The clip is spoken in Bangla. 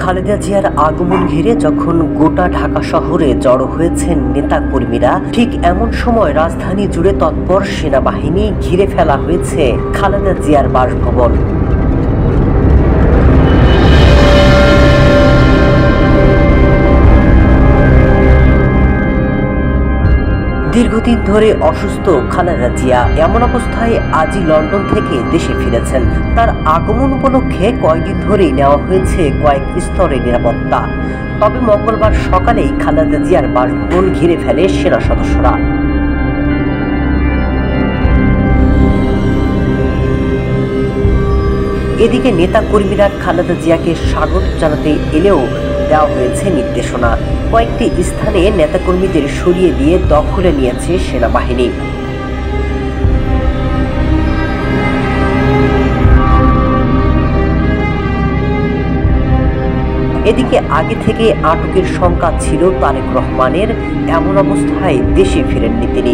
খালেদা জিয়ার আগমন ঘিরে যখন গোটা ঢাকা শহরে জড়ো হয়েছেন নেতা কর্মীরা, ঠিক এমন সময় রাজধানী জুড়ে তৎপর সেনাবাহিনী ঘিরে ফেলা হয়েছে খালেদা জিয়ার বাসভবন। দীর্ঘদিন ধরে অসুস্থ খালেদা জিয়া এমন অবস্থায় আজই লন্ডন থেকে দেশে ফিরেছেন। তার আগমন উপলক্ষে কয়েকদিন ধরেই নেওয়া হয়েছে কয়েক স্তরের নিরাপত্তা। তবে মঙ্গলবার সকালেই খালেদা জিয়ার বাসভবন ঘিরে ফেলে সেনা সদস্যরা। এদিকে নেতা কর্মীরা খালেদা জিয়াকে স্বাগত জানাতে এলেও দেওয়া হয়েছে নির্দেশনা। কয়েকটি স্থানে নেতাকর্মীদের সরিয়ে দিয়ে দখলে নিয়েছে সেনাবাহিনী। এদিকে আগে থেকে আটকের শঙ্কা ছিল তারেক রহমানের, এমন অবস্থায় দেশে ফেরেননি তিনি।